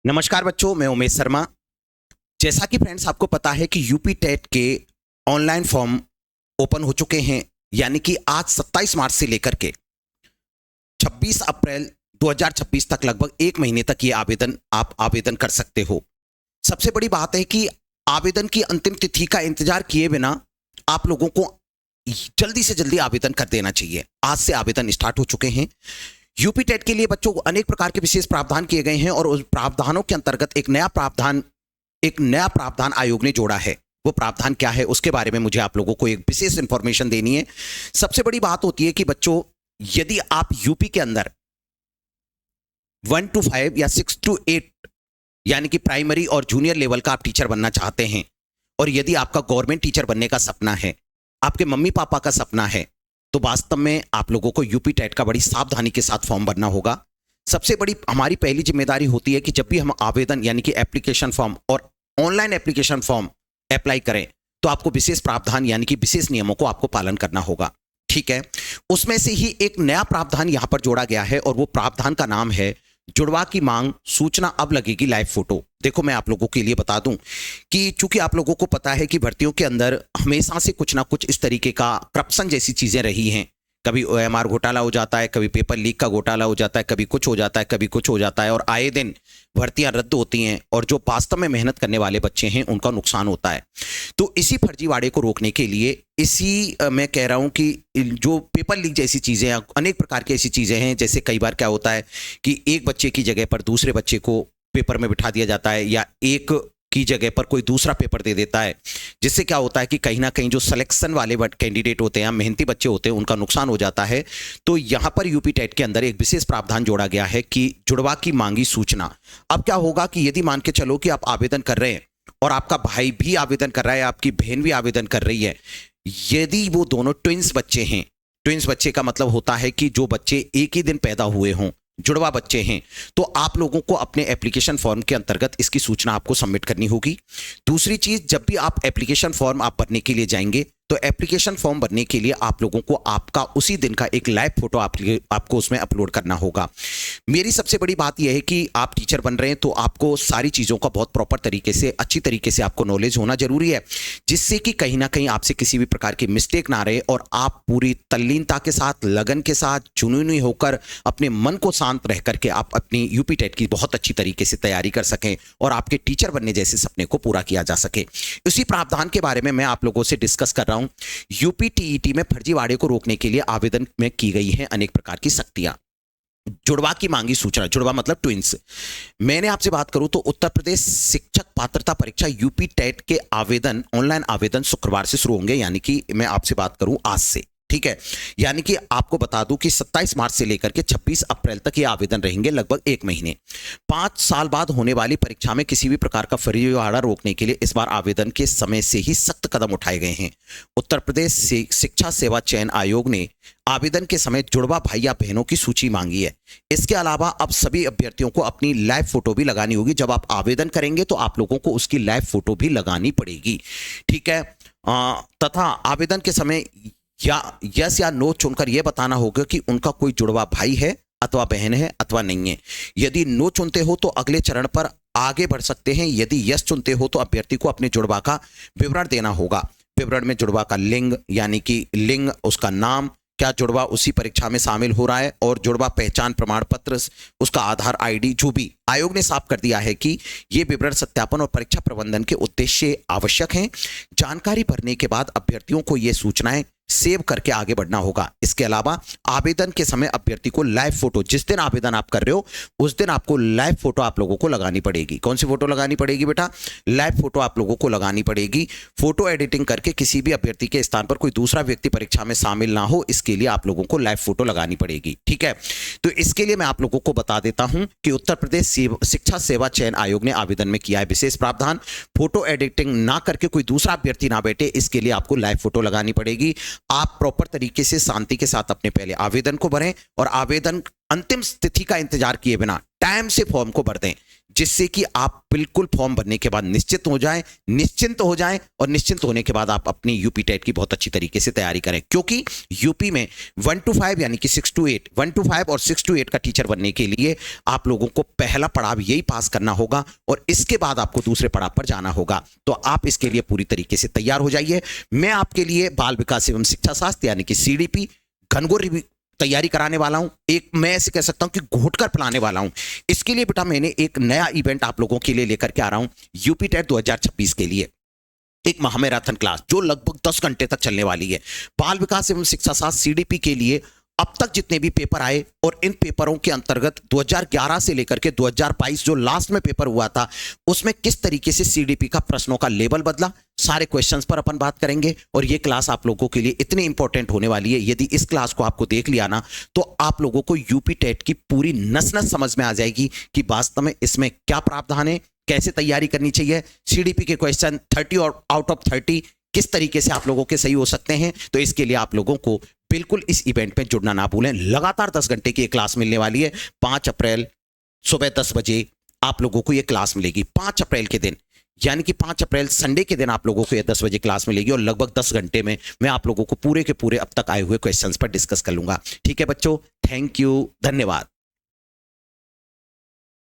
नमस्कार बच्चों, मैं उमेश शर्मा। जैसा कि फ्रेंड्स आपको पता है कि यूपी टेट के ऑनलाइन फॉर्म ओपन हो चुके हैं, यानी कि आज 27 मार्च से लेकर के 26 अप्रैल 2026 तक लगभग एक महीने तक ये आप आवेदन कर सकते हो। सबसे बड़ी बात है कि आवेदन की अंतिम तिथि का इंतजार किए बिना आप लोगों को जल्दी से जल्दी आवेदन कर देना चाहिए। आज से आवेदन स्टार्ट हो चुके हैं। यूपी टेट के लिए बच्चों को अनेक प्रकार के विशेष प्रावधान किए गए हैं और उस प्रावधानों के अंतर्गत एक नया प्रावधान आयोग ने जोड़ा है। वो प्रावधान क्या है उसके बारे में मुझे आप लोगों को एक विशेष इंफॉर्मेशन देनी है। सबसे बड़ी बात होती है कि बच्चों, यदि आप यूपी के अंदर 1 to 5 या 6 to 8 यानी कि प्राइमरी और जूनियर लेवल का आप टीचर बनना चाहते हैं, और यदि आपका गवर्नमेंट टीचर बनने का सपना है, आपके मम्मी पापा का सपना है, तो वास्तव में आप लोगों को यूपी टेट का बड़ी सावधानी के साथ फॉर्म भरना होगा। सबसे बड़ी हमारी पहली जिम्मेदारी होती है कि जब भी हम आवेदन यानी कि एप्लीकेशन फॉर्म और ऑनलाइन एप्लीकेशन फॉर्म अप्लाई करें तो आपको विशेष प्रावधान यानी कि विशेष नियमों को आपको पालन करना होगा। ठीक है, उसमें से ही एक नया प्रावधान यहां पर जोड़ा गया है और वो प्रावधान का नाम है जुड़वा की मांग सूचना अब लगेगी लाइव फोटो। देखो, मैं आप लोगों के लिए बता दूं कि चूंकि आप लोगों को पता है कि भर्तियों के अंदर हमेशा से कुछ ना कुछ इस तरीके का करप्शन जैसी चीजें रही हैं। कभी ओएमआर घोटाला हो जाता है, कभी पेपर लीक का घोटाला हो जाता है, कभी कुछ हो जाता है, कभी कुछ हो जाता है, और आए दिन भर्तियां रद्द होती हैं और जो वास्तव में मेहनत करने वाले बच्चे हैं उनका नुकसान होता है। तो इसी फर्जीवाड़े को रोकने के लिए मैं कह रहा हूं कि जो पेपर लीक जैसी चीजें, अनेक प्रकार की ऐसी चीजें हैं, जैसे कई बार क्या होता है कि एक बच्चे की जगह पर दूसरे बच्चे को पेपर में बिठा दिया जाता है, या एक की जगह पर कोई दूसरा पेपर दे देता है, जिससे क्या होता है कि कहीं ना कहीं जो सिलेक्शन वाले कैंडिडेट होते हैं, मेहनती बच्चे होते हैं, उनका नुकसान हो जाता है। तो यहां पर यूपी टेट के अंदर एक विशेष प्रावधान जोड़ा गया है कि जुड़वा की मांगी सूचना। अब क्या होगा कि यदि मान के चलो कि आप आवेदन कर रहे हैं और आपका भाई भी आवेदन कर रहा है, आपकी बहन भी आवेदन कर रही है, यदि वो दोनों ट्विंस बच्चे हैं, ट्विंस बच्चे का मतलब होता है कि जो बच्चे एक ही दिन पैदा हुए हों, जुड़वा बच्चे हैं, तो आप लोगों को अपने एप्लीकेशन फॉर्म के अंतर्गत इसकी सूचना आपको सबमिट करनी होगी। दूसरी चीज, जब भी आप एप्लीकेशन फॉर्म आप भरने के लिए जाएंगे तो एप्लीकेशन फॉर्म भरने के लिए आप लोगों को आपका उसी दिन का एक लाइव फोटो आपको उसमें अपलोड करना होगा। मेरी सबसे बड़ी बात यह है कि आप टीचर बन रहे हैं तो आपको सारी चीज़ों का बहुत प्रॉपर तरीके से, अच्छी तरीके से आपको नॉलेज होना जरूरी है, जिससे कि कहीं ना कहीं आपसे किसी भी प्रकार की मिस्टेक ना रहे और आप पूरी तल्लीनता के साथ, लगन के साथ, जुनूनी होकर, अपने मन को शांत रह करके आप अपनी यूपी टेट की बहुत अच्छी तरीके से तैयारी कर सकें और आपके टीचर बनने जैसे सपने को पूरा किया जा सके। इसी प्रावधान के बारे में मैं आप लोगों से डिस्कस कर रहा हूं। यूपी टीईटी में फर्जीवाड़े को रोकने के लिए आवेदन में की गई है अनेक प्रकार की सख्तियां। जुड़वा की मांगी सूचना, जुड़वा मतलब ट्विंस। मैंने आपसे बात करूं तो उत्तर प्रदेश शिक्षक पात्रता परीक्षा यूपी टेट के आवेदन, ऑनलाइन आवेदन शुक्रवार से शुरू होंगे, यानी कि मैं आपसे बात करूं आज से। ठीक है, यानी कि आपको बता दूं कि 27 मार्च से लेकर के 26 अप्रैल तक ये आवेदन रहेंगे, लगभग एक महीने। 5 साल बाद होने वाली परीक्षा में किसी भी प्रकार का फर्जीवाड़ा रोकने के लिए इस बार आवेदन के समय से ही सख्त कदम उठाए गए हैं। उत्तर प्रदेश शिक्षा सेवा चयन आयोग ने आवेदन के समय जुड़वा भाई या बहनों की सूची मांगी है। इसके अलावा अब सभी अभ्यर्थियों को अपनी लाइव फोटो भी लगानी होगी। जब आप आवेदन करेंगे तो आप लोगों को उसकी लाइव फोटो भी लगानी पड़ेगी। ठीक है, तथा आवेदन के समय या यस या नो चुनकर यह बताना होगा कि उनका कोई जुड़वा भाई है अथवा बहन है अथवा नहीं है। यदि नो चुनते हो तो अगले चरण पर आगे बढ़ सकते हैं। यदि यस चुनते हो तो अभ्यर्थी को अपने जुड़वा का विवरण देना होगा। विवरण में जुड़वा का लिंग यानी कि लिंग, उसका नाम, क्या जुड़वा उसी परीक्षा में शामिल हो रहा है, और जुड़वा पहचान प्रमाण पत्र, उसका आधार आईडी, जो भी। आयोग ने साफ कर दिया है कि ये विवरण सत्यापन और परीक्षा प्रबंधन के उद्देश्य आवश्यक हैं। जानकारी भरने के बाद अभ्यर्थियों को ये सूचनाएं सेव करके आगे बढ़ना होगा। इसके अलावा आवेदन के समय अभ्यर्थी को लाइव फोटो, जिस दिन आवेदन आप कर रहे हो उस दिन आपको लाइव फोटो आप लोगों को लगानी पड़ेगी। कौन सी फोटो लगानी पड़ेगी बेटा? लाइव फोटो आप लोगों को लगानी पड़ेगी। फोटो एडिटिंग करके किसी भी अभ्यर्थी के स्थान पर कोई दूसरा व्यक्ति परीक्षा में शामिल ना हो, इसके लिए आप लोगों को लाइव फोटो लगानी पड़ेगी। ठीक है, तो इसके लिए मैं आप लोगों को बता देता हूं कि उत्तर प्रदेश शिक्षा सेवा चयन आयोग ने आवेदन में किया है विशेष प्रावधान। फोटो एडिटिंग ना करके कोई दूसरा अभ्यर्थी ना बैठे, इसके लिए आपको लाइव फोटो लगानी पड़ेगी। आप प्रॉपर तरीके से शांति के साथ अपने पहले आवेदन को भरें और आवेदन अंतिम तिथि का इंतजार किए बिना टाइम से फॉर्म को भर दें। जिससे कि आप बिल्कुल फॉर्म भरने के बाद निश्चिंत हो जाएं और निश्चिंत होने के बाद आप अपनी यूपी टेट की बहुत अच्छी तरीके से तैयारी करें, क्योंकि यूपी में 1 to 5 यानी कि 6 to 8, 1 to 5 और 6 to 8 का टीचर बनने के लिए आप लोगों को पहला पड़ाव यही पास करना होगा और इसके बाद आपको दूसरे पड़ाव पर जाना होगा। तो आप इसके लिए पूरी तरीके से तैयार हो जाइए। मैं आपके लिए बाल विकास एवं शिक्षा शास्त्र यानी कि सीडीपी घनघोर तैयारी कराने वाला हूं। एक मैं ऐसे कह सकता हूं कि घोटकर पिलाने वाला हूं। इसके लिए बेटा मैंने एक नया इवेंट आप लोगों के लिए लेकर के आ रहा हूं, यूपी टेट 2026 के लिए एक महामैराथन क्लास जो लगभग 10 घंटे तक चलने वाली है। बाल विकास एवं शिक्षा शास्त्र सीडीपी के लिए अब तक जितने भी पेपर आए और इन पेपरों के अंतर्गत 2011 से लेकर के 2022 जो लास्ट में पेपर हुआ था उसमें किस तरीके से सीडीपी का प्रश्नों का लेवल बदला, सारे क्वेश्चंस पर अपन बात करेंगे। और ये क्लास आप लोगों के लिए इतनी इंपॉर्टेंट होने वाली है, यदि इस क्लास को आपको देख लिया ना तो आप लोगों को यूपी टेट की पूरी नस नस समझ में आ जाएगी कि वास्तव में इसमें क्या प्रावधान है, कैसे तैयारी करनी चाहिए, सीडीपी के क्वेश्चन 30 और आउट ऑफ 30 किस तरीके से आप लोगों के सही हो सकते हैं। तो इसके लिए आप लोगों को बिल्कुल इस इवेंट में जुड़ना ना भूलें। लगातार 10 घंटे की क्लास मिलने वाली है। 5 अप्रैल सुबह 10 बजे आप लोगों को यह क्लास मिलेगी। 5 अप्रैल के दिन यानी कि 5 अप्रैल संडे के दिन आप लोगों को यह 10 बजे क्लास मिलेगी और लगभग 10 घंटे में मैं आप लोगों को पूरे के पूरे अब तक आए हुए क्वेश्चंस पर डिस्कस कर लूंगा। ठीक है बच्चों, थैंक यू, धन्यवाद।